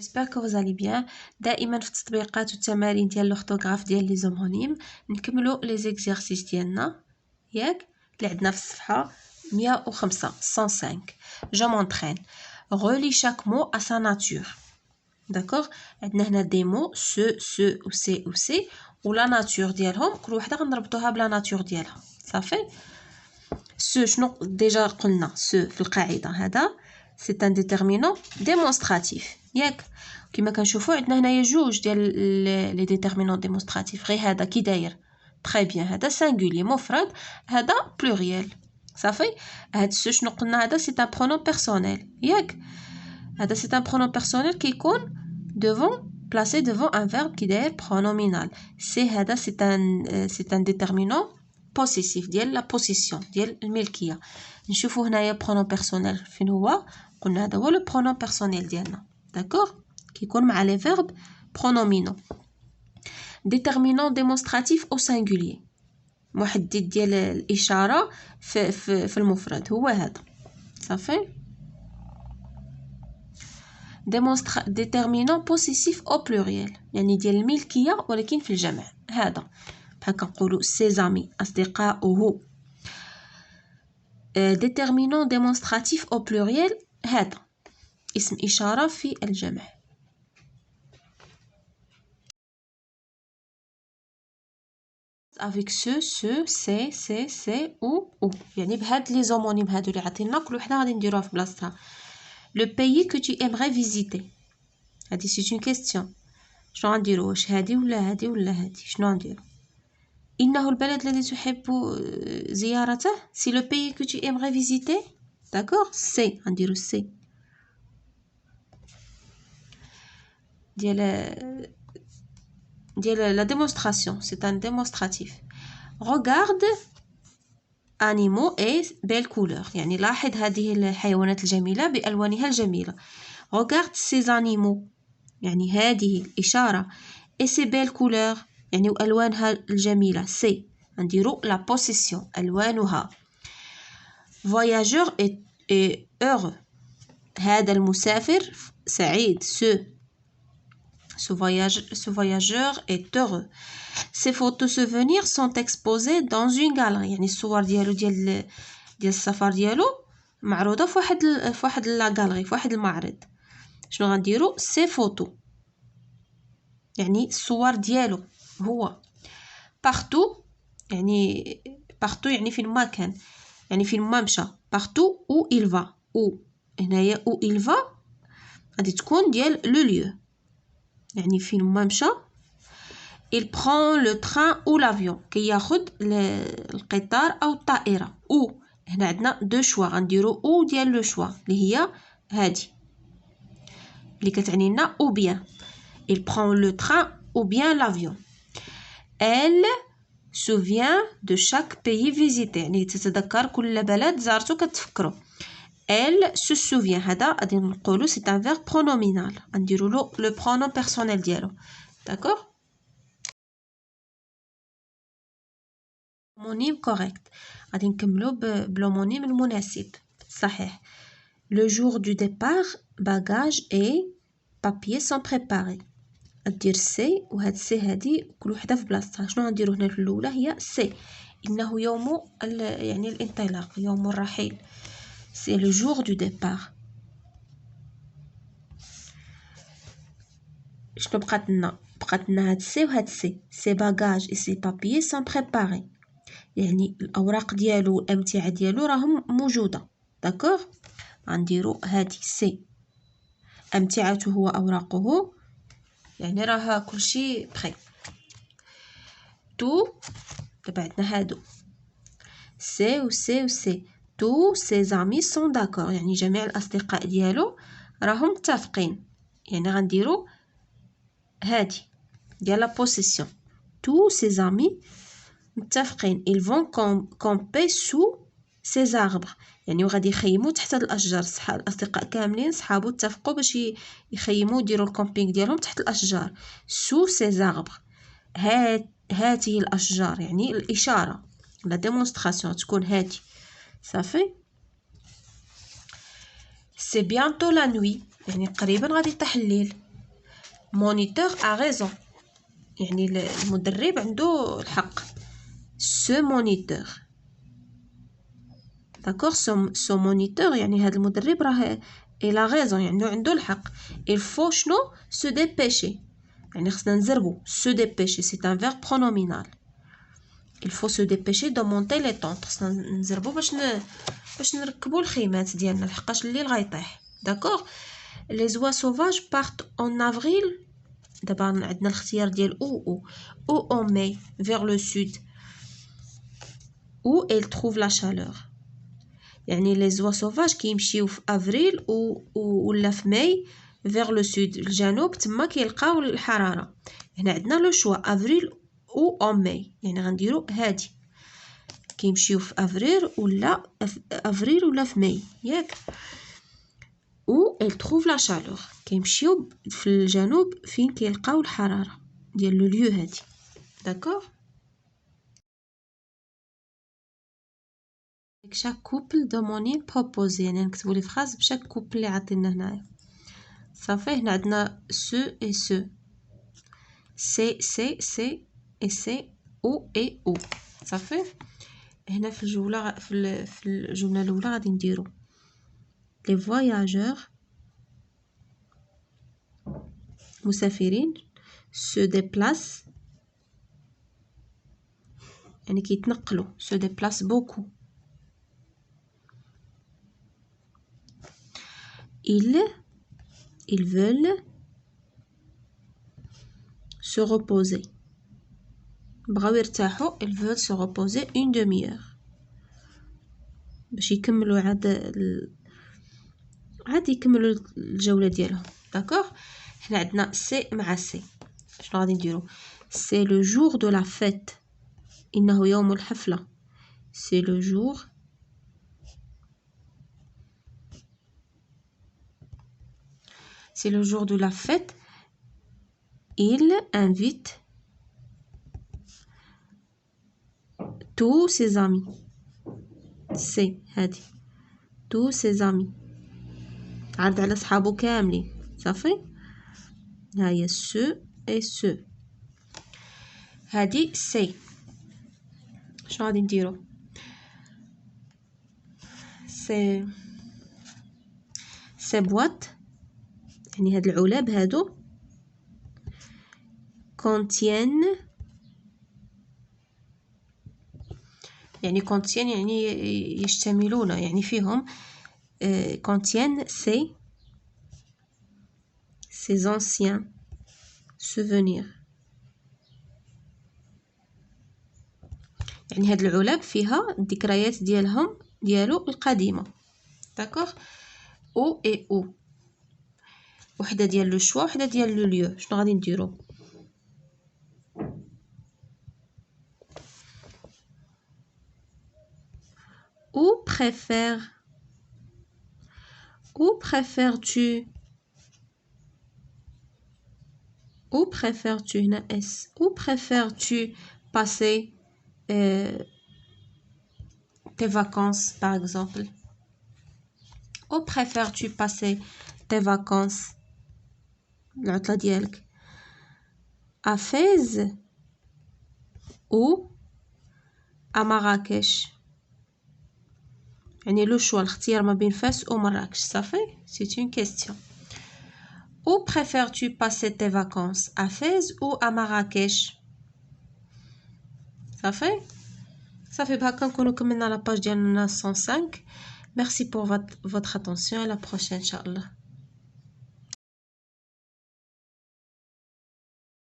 J'espère que vous allez bien. دائما في التطبيقات والتمارين ديال l'orthographe ديال لي زومونيم نكملوا لي زيكزيرسيس ديالنا ياك اللي عندنا في الصفحه 105 je m'entraîne. Relis chaque mot à sa nature. D'accord. عندنا هنا des mots ce ou c'est ou c'est و la nature ديالهم كل وحده غنربطوها بلا nature ديالها صافي. ce شنو ديجا قلنا ce في القاعده هذا c'est un déterminant démonstratif ياك كما كنشوفوا عندنا هنايا جوج ديال لي ديتيرمينون ديمونستراتيف غير هذا كي داير تري بيان هذا سانغولي مفرد هذا بلوريال صافي. هاد سو شنو قلنا هذا سي ان برونون بيرسونيل ياك هذا سي ان برونون بيرسونيل كيكون devant placé devant un verbe qui داير pronominal سي هذا سي ان ديتيرمينون بوسيسيف ديال لا بوسيسيون ديال الملكيه. نشوفوا هنايا برونون بيرسونيل فين هو قلنا هذا هو لو برونون بيرسونيل ديالنا داكوغ كيكون مع لي فيرب برونومينو. ديتيرمينون ديمونستراتيف او سانغولير محدد ديال الاشاره في المفرد هو هذا صافي. ديتيرمينون بوسيسيف او بلوريال يعني ديال الملكيه ولكن في الجمع هذا بحال كنقولوا سي زامي اصدقاؤه. ديتيرمينون ديمونستراتيف او بلوريال هذا اسم إشارة في الجمع. avec ce c'est ou يعني بهاد لي زومونيم هادو اللي عطينا كل وحده غادي نديروها في بلاصتها. le pays que tu aimerais visiter هادي c'est une question شنو غنديرو واش هادي ولا هادي ولا هادي شنو غنديرو. إنه البلد الذي تحب زيارته c'est le pays que tu aimerais visiter d'accord c'est غنديرو c'est ديال la démonstration c'est un démonstratif. regarde animaux et belles couleurs يعني لاحظ هذه الحيوانات الجميلة بألوانها الجميلة. regarde ces animaux يعني هذه الإشارة et ces belles couleurs يعني ألوانها الجميلة c'est نديرو la possession ألوانها. voyageur est heureux هذا المسافر سعيد ce voyageur est heureux. Ces photos souvenirs sont exposées dans une galerie يعني الصور ديالو ديال السفر ديالو معروضه في واحد لا غاليري في واحد المعرض. شنو غنديرو سي فوتو يعني الصور ديالو هو. partout يعني فين ما كان يعني فين ما مشى partout où il va où هنايا où il va غادي تكون ديال لو lieu يعني فين ما مشى. il prend le train ou l'avion كياخد القطار او الطائره ou هنا عندنا دو شوا غنديرو او ديال لو شوا اللي هي هادي اللي كتعني لنا ou bien. il prend le train ou bien l'avion. elle souvient de chaque pays visité يعني تتذكر كل بلد زارته كتفكرو. elle se souvient هذا غادي نقولو c'est un verbe pronominal غنديرو له le pronom personnel ديالو d'accord. homonyme correct غادي نكملو بلومونيم المناسب صحيح. le jour du départ bagages et papiers sont préparés ندير سي وهاد سي هادي كل وحده في بلاصتها. شنو غنديرو هنا في الاولى هي سي انه يوم يعني الانطلاق يوم الرحيل c'est le jour du départ. شنو بقات لنا هاد سي وهاد سي سي باغاج اي سي بابيي سون بريباري يعني الاوراق ديالو الامتعه ديالو راهم موجوده داكوغ. غنديرو هادي سي امتعته واوراقه يعني راه كلشي بخير. تو دابا عندنا هادو سي و سي و سي tous ses amis sont d'accord يعني جميع الأصدقاء ديالو راهم متفقين يعني غنديرو هادي ديال لا بوسيسيون tous ses amis متفقين ils vont camper sous ces arbres يعني وغادي يخيموا تحت هاد الأشجار. الأصدقاء كاملين صحابو اتفقوا باش يخيموا يديروا الكامبينغ ديالهم تحت الأشجار sous ces arbres. هذه الأشجار يعني الإشارة لا ديمونستراسيون تكون هادي صافي. c'est bientôt la nuit يعني قريبا غادي يطيح الليل moniteur a raison يعني المدرب عنده الحق ce moniteur d'accord ce moniteur يعني هذا المدرب راه il a raison يعني عنده الحق il faut شنو se dépêcher يعني خصنا نزربو se dépêcher c'est un verbe pronominal il faut se dépêcher de monter les tentes خصنا نزربو باش نركبو الخيمات ديالنا لحقاش الليل غيطيح d'accord les oies sauvages partent en avril دابا عندنا الاختيار ديال ou en mai vers le sud où elles trouvent la chaleur يعني les oies sauvages كيمشيو في افريل ولا في ماي vers le sud الجنوب تما كيلقاو الحراره هنا عندنا لو شوا افريل ou en mai يعني غنديرو هادي كيمشيو في افريل ولا في ماي ياك où elles trouvent la chaleur كيمشيو في الجنوب فين كيلقاو الحراره ديال لو ليو هادي داكور chaque couple d'homonymes proposé يعني نكتبوا لي فراز بشاك كوبل اللي عطينا هنايا صافي هنا عندنا ce et ce c'est et c'est ou et ou صافي هنا في الجمله الاولى غادي نديرو les voyageurs مسافرين se déplacent يعني كيتنقلوا se déplacent beaucoup ils veulent se reposer بغاو يرتاحوا ils veulent se reposer une demi-heure باش يكملوا عاد يكملوا الجوله ديالهم داكوغ هنا عندنا سي مع سي شنو غادي نديرو سي لو جور دو لا فيت انه يوم الحفله سي لو جور c'est le jour de la fête il invite tous ses amis c'est هادي tous ses amis عرض على صحابو كاملين صافي هاهي ce et ce هادي سي شنو غادي نديرو سي بواط يعني هاد العلاب هادو contiennent يعني يشتملون يعني فيهم contiennent ces anciens souvenirs يعني هاد العلب فيها الذكريات ديالو القديمه داكوغ او اي او وحده ديال لو شوا وحده ديال لو ليو شنو غادي نديرو ou préfères-tu هنا اس ou préfères-tu passer tes vacances par exemple ou préfères-tu passer tes vacances العطلة ديالك à Fès ou à Marrakech يعني لو شوا الاختيار ما بين فاس و مراكش صافي c'est une question où préfères-tu passer tes vacances à Fès ou à Marrakech صافي بهكا نكونوا كملنا لا باج ديالنا 105 merci pour votre attention à la prochaine inchallah